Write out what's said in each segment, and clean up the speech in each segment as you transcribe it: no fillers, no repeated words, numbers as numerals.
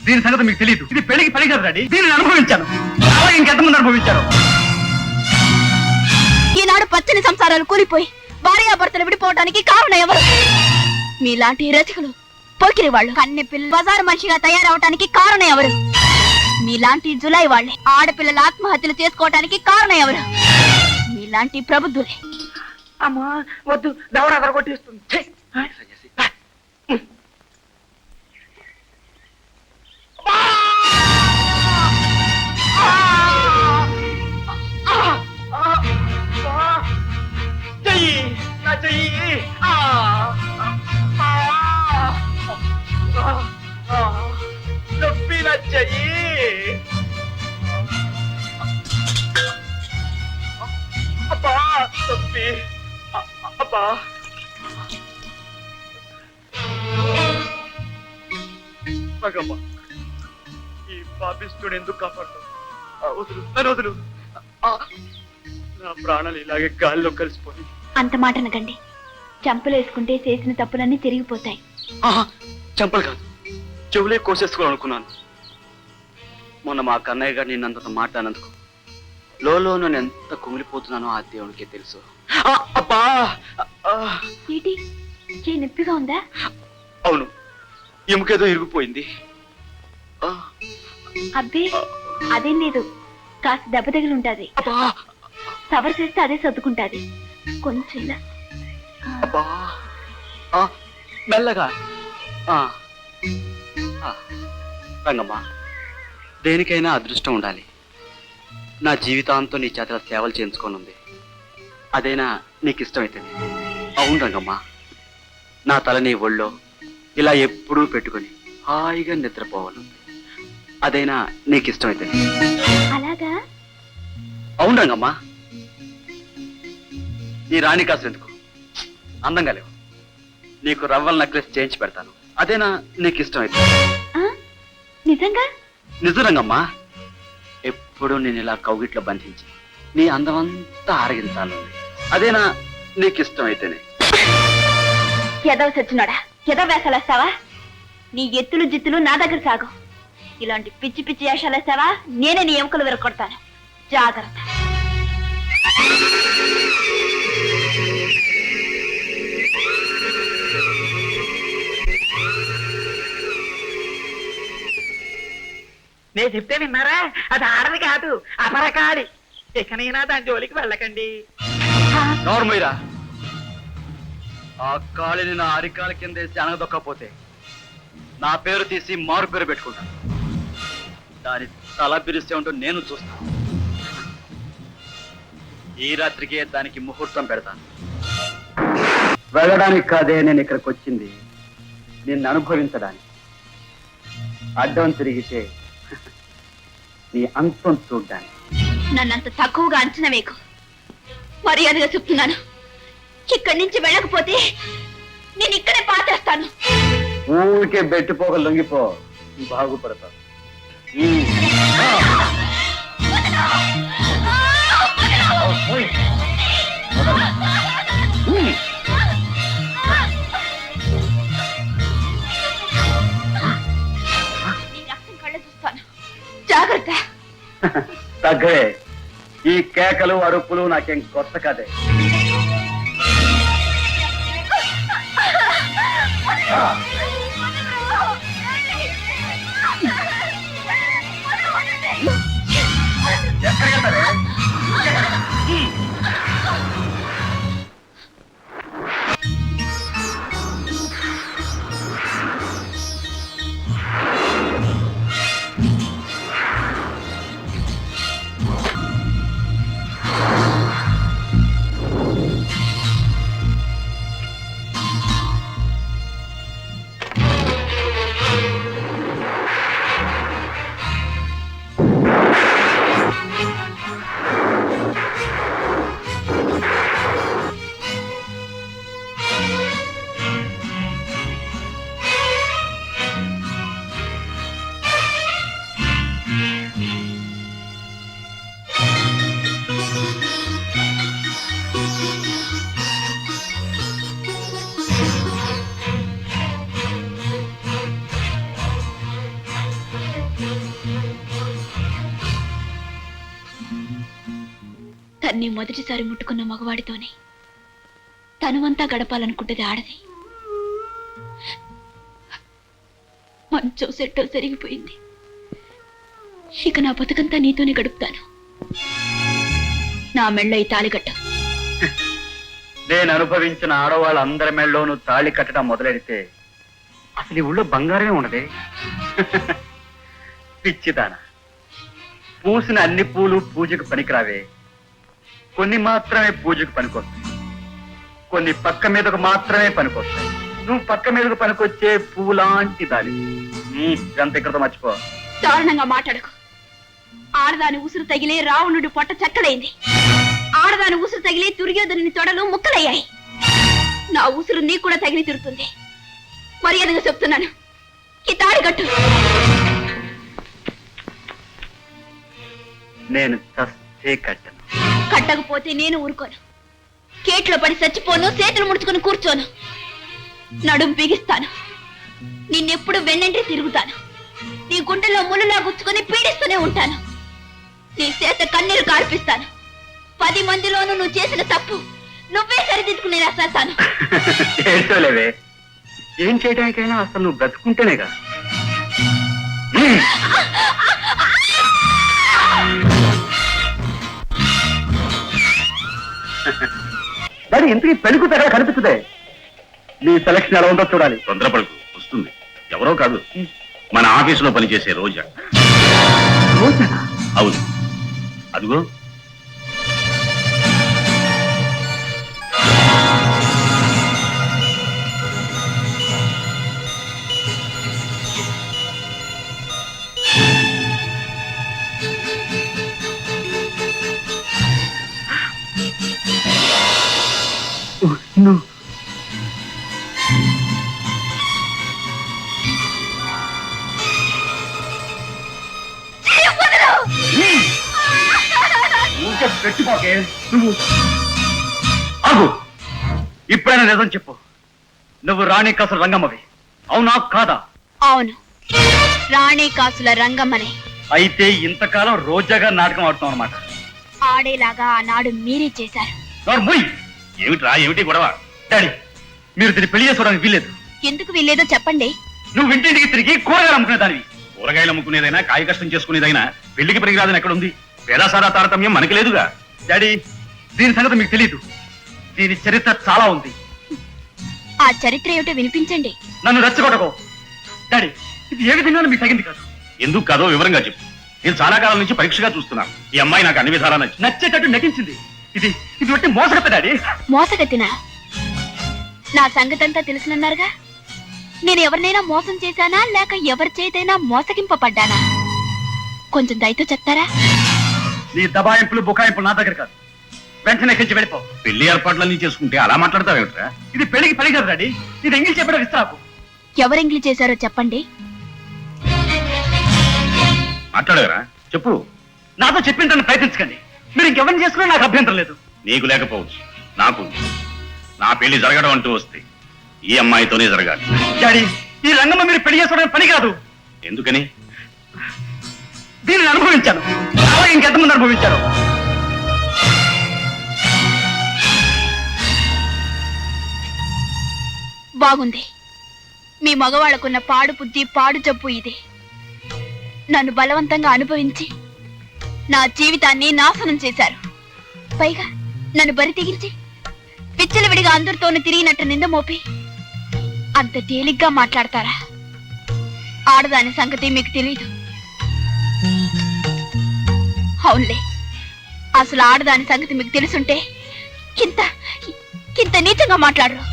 దీని సంగతి మీకు తెలియదు. ఇది పెళ్లికి పని కదా డాడీ. దీనిని అనుభవించాను. అలాగే ఇంకెంతమంది అనుభవించారు. ఈనాడు పచ్చని సంసారాలు కూలిపోయి భార్యాభర్తలు విడిపోవడానికి కారణం ఎవరు? మీలాంటి రసికులు, పోకిరి వాళ్ళు, కన్నె పిల్ల బజారు మనిషిగా తయారవటానికి కారణం ఎవరు? మీలాంటి జులై వాళ్ళే ఆడపిల్లల ఆత్మహత్యలు చేసుకోవటానికి కారణం ఎవరు? మీలాంటి ప్రబుద్ధులే. అమ్మా వద్దు, దవడ అదర కొట్టేస్తుంది. ఈ పాపిస్తుడు ఎందుకు కాపాడు? వదులు, నన్ను వదులు. నా ప్రాణాలు ఇలాగే గాల్లో కలిసిపోయి. అంత మాట అనకండి. చంపలు వేసుకుంటే చేసిన తప్పులన్నీ తిరిగిపోతాయి. చంపలు కాదు, చెవులే కోసేసుకోవాలనుకున్నాను. మొన్న మా కన్నయ్య గారు నిన్నంత మాట్లాడినందుకు లోలో నేను ఎంత కుమిలిపోతున్నానో ఆ దేవునికే తెలుసు. అబ్బా ఏంటి చేయి నొప్పిగా ఉందా? అవును, ఎముకేదో ఇరిగిపోయింది. అబ్బే అదేం లేదు, కాస్త దెబ్బ తగిలి ఉంటది. సవర్ చేస్తే అదే సర్దుకుంటాది. కొంచెం ఇలా మెల్లగా. రంగమ్మ, దేనికైనా అదృష్టం ఉండాలి. నా జీవితాంతం నీ చేత సేవలు చేయించుకోనుంది. అదైనా నీకు ఇష్టమైతుంది. అవును రంగమ్మ, నా తల నీ ఒళ్ళో ఇలా ఎప్పుడూ పెట్టుకొని హాయిగా నిద్రపోవాలంది. అదైనా నీకు ఇష్టమైతుంది. అలాగా? అవును రంగమ్మ. నీ రాణి కాసులు ఎందుకు? అందంగా లేవు. నీకు రవ్వల నెక్లెస్ చేయించి పెడతాను. అదేనా నీకు ఇష్టమైతే? నిజంగా? నిజం రంగమ్మా. ఎప్పుడు నేను ఇలా కౌగిట్లో బంధించి నీ అందమంతా ఆరగించాలి. అదేనా నీకు ఇష్టమైతేనే? ఎదవ సచ్చినాడా, ఎదవ వేషాలేస్తావా? నీ ఎత్తులు జిత్తులు నా దగ్గర సాగు. ఇలాంటి పిచ్చి పిచ్చి వేషాలేస్తావా నేనే నీ ఎముకలు విరగొడతాను. జాగ్రత్త. నేను చెప్తే విన్నారా? అది ఆడది కాదు, అపరకాడి. ఇకనైనా దాని జోలికి వెళ్ళకండి. నోర్మీరా, ఆ కాళిని నా అరికాల కిందేసి అనగదొక్కపోతే నా పేరు తీసి మారు పేరు పెట్టుకుంటాను. దాని తల పిరిస్తే ఉంటూ నేను చూస్తాను. ఈ రాత్రికే దానికి ముహూర్తం పెడతాను. వెళ్ళడానికి కాదే నేను ఇక్కడికి వచ్చింది, నిన్ను అనుభవించడానికి. అడ్డం తిరిగితే నీ అంతం చూడ్డానికి. నన్నంత తక్కువగా అంచనా వేకు. మర్యాదగా చెప్తున్నాను, ఇక్కడి నుంచి వెళ్ళకపోతే నేను ఇక్కడే పాతేస్తాను. ఊరికే బెట్టుపోక లొంగిపో, బాగుపడతావు. కళ్ళ చూస్తాను, జాగ్రత్త. తగ్గరే, ఈ కేకలు అరుపులు నాకేం కొత్త కదే. తన్ని మొదటిసారి ముట్టుకున్న మగవాడితోనే తనువంతా గడపాలనుకుంటది ఆడది. మంచో సెట్టో జరిగిపోయింది. ఇక నా బతుకంతా నీతోనే గడుపుతాను. నా మెళ్ళ ఈ తాళికట్టు. నేను అనుభవించిన ఆడవాళ్ళందరి మెళ్ళలోనూ తాళి కట్టడం మొదలెడితే అసలు ఈ ఊళ్ళో బంగారమే ఉన్నదే. పిచ్చిదాన, పూసిన అన్ని పూలు పూజకు పనికిరావే. కొన్ని మాత్రమే పూజకు పనికొస్తాయి, కొన్ని పక్క మీదకు మాత్రమే పనికొస్తాయి. నువ్వు పక్క మీదకు పనికొచ్చే పూలాంటి దాని. ఇదంతా ఇక్కడతో మర్చిపో. దారుణంగా మాట్లాడకు. ఆడదాని ఉసురు తగిలే రావణుడి పొట్ట చెక్కలైంది. ఆడదాని ఉసురు తగిలి దుర్యోధనుని తొడలు ముక్కలయ్యాయి. నా ఉసురు నీకు కూడా తగిలి తిరుగుతుంది. మర్యాదగా చెప్తున్నాను, ఈ తాళి కట్టు. నేను చస్తే కట్టను. కట్టకపోతే నేను ఊరుకోను. కేట్లో పడి చచ్చిపోను, చేతులు ముడుచుకుని కూర్చోను. నడుం బిగిస్తాను. నిన్నెప్పుడు వెన్నంటే తిరుగుతాను. నీ గుండెలో ముళ్ళలా గుచ్చుకొని పీడిస్తూనే ఉంటాను. నీ చేత కన్నీరు కార్పిస్తాను. 10 మందిలోనూ నువ్వు చేసిన తప్పు నువ్వే సరిదిద్దుకుని రాస్తాను. ఏడ్చోలేవే, ఏం చేయడానికైనా అసలు నువ్వు బ్రతుకుంటేనేగా. మరి ఇంతకీ పెళ్లికు తెగ కనిపిస్తుంది. నీ సెలక్షన్ ఎలా ఉందో చూడాలి. తొందరపడుకు, వస్తుంది. ఎవరో కాదు, మన ఆఫీసులో పనిచేసే రోజా. రోజానా? అవును, అదిగో. నువ్వు పెట్టుకోకే. నువ్వు ఆగు. ఇప్పుడైనా నిజం చెప్పు. నువ్వు రాణి కాసుల రంగమ్మవి, అవునా కాదా? అవును, రాణి కాసుల రంగమ్మనే. అయితే ఇంతకాలం రోజాగా నాటకం ఆడుతాం అనమాట. ఆడేలాగా ఆనాడు మీరే చేశారు. ఏమిట్రా, ఏమిటి గొడవ? డాడీ, మీరు తిరిగి పెళ్లి చేసుకోవడానికి వీల్లేదు. ఎందుకు వీల్లేదో చెప్పండి. నువ్వు ఇంటింటికి తిరిగి కూరగాయలు అమ్ముకునేదానివి. కూరగాయలు అమ్ముకునేదైనా, కాయ కష్టం చేసుకునేదైనా పెళ్లికి పనికిరాదని ఎక్కడుంది? పేదాసారా తారతమ్యం మనకి లేదుగా. డాడీ, దీని సంగతి మీకు తెలీదు. దీని చరిత్ర చాలా ఉంది. ఆ చరిత్ర ఏమిటో వినిపించండి. నన్ను రెచ్చగొట్టకో. డాడీ, ఇది ఏ విధంగా మీకు తగింది కాదు. ఎందుకు కాదో వివరంగా చెప్పు. నేను చాలా కాలం నుంచి పరీక్షగా చూస్తున్నాను. ఈ అమ్మాయి నాకు అన్ని విధాలా నచ్చేటట్టు నటించింది. ఇది ఇది ఒట్టి మోసగత్త డాడీ. మోసగత్తినా? నా సంగతంతా తెలుసునన్నారుగా. నేను ఎవరినైనా మోసం చేశానా, లేక ఎవరి చేతైనా మోసగింపబడ్డానా? కొంచెం దయతో చెప్తారా? నీ దబాయింపులు బుకాయింపులు నా దగ్గర కాదు. వెంటనే ఎక్కించి వెళ్ళిపో. పెళ్లి ఏర్పాట్లన్నీ చేసుకుంటే అలా మాట్లాడతావేమిట్రా? ఇది పెళ్లికి పని కాదు డాడీ. ఇది ఎంగిల్ చెప్పడం ఇస్తాకు. ఎవరెంగిలి చేశారో చెప్పండి. మాట్లాడగరా? చెప్పు. నాతో చెప్పిందని ప్రయత్నించకండి. మీరు ఇంకెవరిని చేసుకున్నా నాకు అభ్యంతరం లేదు. నీకు లేకపోవచ్చు, నాకు. నా పెళ్లి జరగడం అంటూ వస్తే ఈ అమ్మాయితోనే జరగాలి. డాడీ, ఈ రంగంలో మీరు పెళ్లి చేసుకోవడానికి పని కాదు. ఎందుకని? దీనిని అనుభవించాను, అలాగే ఇంకెంతమంది అనుభవించారు. బాగుంది. మీ మగవాళ్లకున్న పాడు బుద్ధి, పాడు జబ్బు ఇది. నన్ను బలవంతంగా అనుభవించి నా జీవితాన్ని నాశనం చేశారు. పైగా నన్ను బరి తెగించి విచ్చలవిడిగా అందరితోనూ తిరిగినట్టు నింద మోపి అంత తేలిగ్గా మాట్లాడతారా? ఆడదాని సంగతి మీకు తెలీదు. అవునులే, అసలు ఆడదాని సంగతి మీకు తెలుసుంటే ఇంత నీచంగా మాట్లాడరు.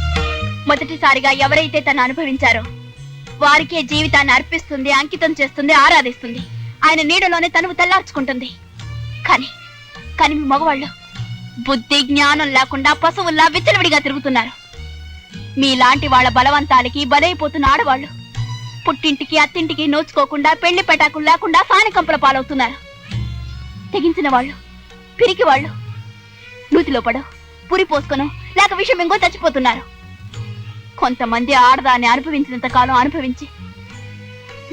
మొదటిసారిగా ఎవరైతే తను అనుభవించారో వారికే జీవితాన్ని అర్పిస్తుంది, అంకితం చేస్తుంది, ఆరాధిస్తుంది. ఆయన నీడలోనే తనువు తెల్లార్చుకుంటుంది. కానీ మీ మగవాళ్ళు బుద్ధి జ్ఞానం లేకుండా పశువుల్లా విచ్చలవిడిగా తిరుగుతున్నారు. మీలాంటి వాళ్ళ బలవంతాలకి బలైపోతున్న ఆడవాళ్ళు పుట్టింటికి అత్తింటికి నోచుకోకుండా పెళ్లి పెటాకులు లేకుండా సానికంపుల పాలవుతున్నారు. తెగించిన వాళ్ళు, పిరికి వాళ్ళు నూతిలో పడో, పురి పోసుకొనో, లేక విషయం ఇంకో చచ్చిపోతున్నారు. కొంతమంది ఆడదాన్ని అనుభవించినంత కాలం అనుభవించి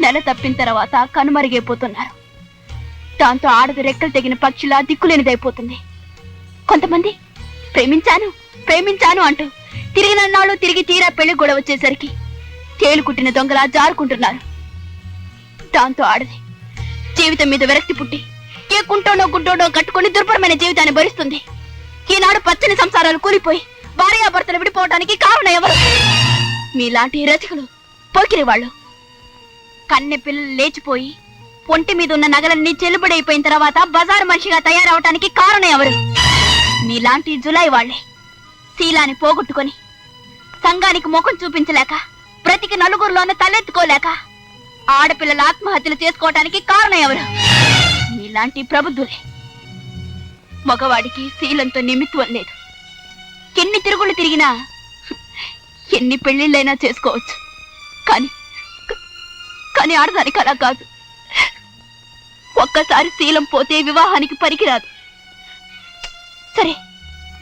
నెల తప్పిన తర్వాత కనుమరుగైపోతున్నారు. దాంతో ఆడది రెక్కలు తెగిన పక్షిలా దిక్కులేనిదైపోతుంది. కొంతమంది ప్రేమించాను ప్రేమించాను అంటూ తిరిగినన్నాళ్ళు తిరిగి తీరా పెళ్లి కూడా వచ్చేసరికి తేలు కుట్టిన దొంగలా జారుకుంటున్నారు. దాంతో ఆడది జీవితం మీద విరక్తి పుట్టి ఏ కుంటోనో గుడ్డోనో కట్టుకుని దుర్భరమైన జీవితాన్ని భరిస్తుంది. ఈనాడు పచ్చని సంసారాలు కూలిపోయి భార్యాభర్తలు విడిపోవటానికి కారణం ఎవరు? మీలాంటి రసికులు, పోకిరి వాళ్ళు. కన్నె పిల్లలు లేచిపోయి ఒంటి మీద ఉన్న నగలన్నీ చెల్లుబడైపోయిన తర్వాత బజారు మనిషిగా తయారవటానికి కారణం ఎవరు? మీలాంటి జులాయి వాళ్లే. శీలాన్ని పోగొట్టుకొని సంఘానికి ముఖం చూపించలేక బ్రతికి నలుగురిలోనూ తలెత్తుకోలేక ఆడపిల్లల ఆత్మహత్యలు చేసుకోవటానికి కారణం ఎవరు? మీలాంటి ప్రబుద్ధులే. మగవాడికి శీలంతో నిమిత్వం లేదు. ఎన్ని తిరుగులు తిరిగినా ఎన్ని పెళ్లిళ్ళైనా చేసుకోవచ్చు. కానీ ఆడదానికి అలా కాదు. ఒక్కసారి శీలం పోతే వివాహానికి పనికిరాదు. సరే,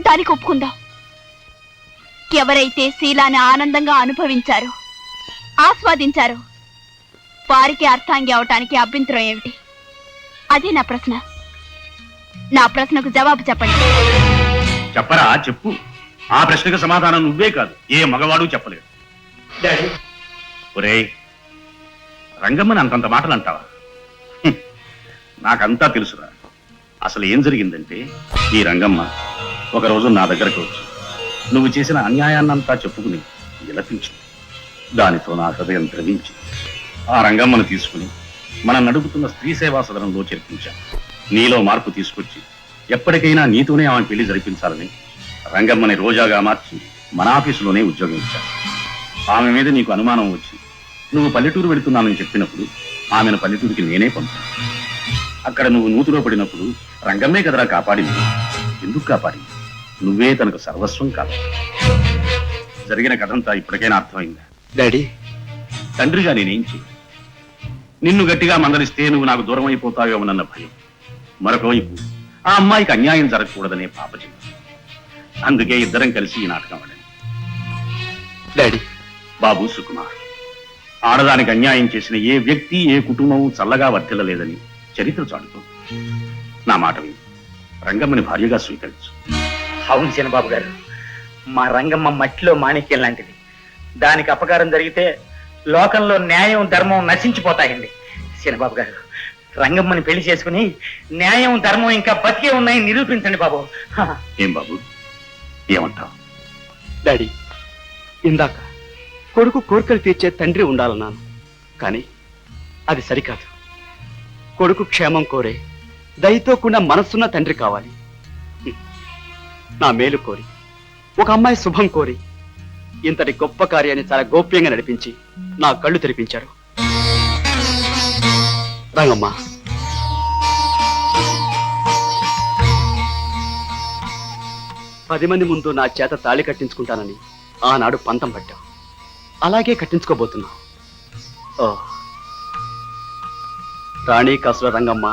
దానికి ఒప్పుకుందాం. ఎవరైతే శీలాన్ని ఆనందంగా అనుభవించారో, ఆస్వాదించారో వారికి అర్థాంగి అవటానికి అభ్యంతరం ఏమిటి? అదే నా ప్రశ్న. నా ప్రశ్నకు జవాబు చెప్పండి. చెప్పరా, చెప్పు. ఆ ప్రశ్నకు సమాధానం నువ్వే కాదు, ఏ మగవాడు చెప్పలేడు. డాడీ, ఒరేయ్, రంగమ్మని అంతంత మాటలు అంటావా? నాకంతా తెలుసురా. అసలు ఏం జరిగిందంటే, ఈ రంగమ్మ ఒకరోజు నా దగ్గరకు వచ్చి నువ్వు చేసిన అన్యాయాన్నంతా చెప్పుకుని విలపించింది. దానితో నా హృదయం ద్రవించి ఆ రంగమ్మను తీసుకుని మనం నడుపుతున్న స్త్రీ సేవా సదనంలో చేర్పించాను. నీలో మార్పు తీసుకొచ్చి ఎప్పటికైనా నీతోనే ఆమె పెళ్లి జరిపించాలని రంగమ్మని రోజాగా మార్చి మన ఆఫీసులోనే ఉద్యోగం ఇచ్చాను. ఆమె మీద నీకు అనుమానం వచ్చి నువ్వు పల్లెటూరు వెళుతున్నానని చెప్పినప్పుడు ఆమెను పల్లెటూరికి నేనే పంపాను. అక్కడ నువ్వు నూతులో పడినప్పుడు రంగమ్మే కదరా కాపాడింది. ఎందుకు కాపాడింది? నువ్వే తనకు సర్వస్వం కాదు. జరిగిన కథంతా ఇప్పటికైనా అర్థమైందా? డాడీ, తండ్రిగా నేనేం చేయ? నిన్ను గట్టిగా మందలిస్తే నువ్వు నాకు దూరం అయిపోతావేమోనన్న భయం. మరొకవైపు ఆ అమ్మాయికి అన్యాయం జరగకూడదనే పాపచింత. అందుకే ఇద్దరం కలిసి ఈ నాటకం ఆడాను. డాడీ, బాబు సుకుమార్, ఆడదానికి అన్యాయం చేసిన ఏ వ్యక్తి, ఏ కుటుంబం చల్లగా వర్తిల్లలేదని చరిత్ర చాటుతుంది. నా మాట విని రంగమ్మని భార్యగా స్వీకరించు. అవును చిన్నబాబు గారు, మా రంగమ్మ మట్టిలో మాణిక్యం లాంటిది. దానికి అపకారం జరిగితే లోకంలో న్యాయం ధర్మం నశించిపోతాయండి. చిన్నబాబు గారు, రంగమ్మని పెళ్లి చేసుకుని న్యాయం ధర్మం ఇంకా బతికే ఉన్నాయని నిరూపించండి బాబు. ఏం బాబు, ఏమంటావు? డాడీ, ఇందాక కొడుకు కోరికలు తీర్చే తండ్రి ఉండాలన్నాను, కానీ అది సరికాదు. కొడుకు క్షేమం కోరే దయతో కూడిన మనస్సున్న తండ్రి కావాలి. నా మేలు కోరి, ఒక అమ్మాయి శుభం కోరి ఇంతటి గొప్ప కార్యాన్ని చాలా గోప్యంగా నడిపించి నా కళ్ళు తెరిపించారు. రంగమ్మ, పది మంది ముందు నా చేత తాళి కట్టించుకుంటానని ఆనాడు పంతం పట్టావు. అలాగే కట్టించుకోబోతున్నా. ఓ రాణి కాసుల రంగమ్మ,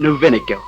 నువ్వే నెక్కావు.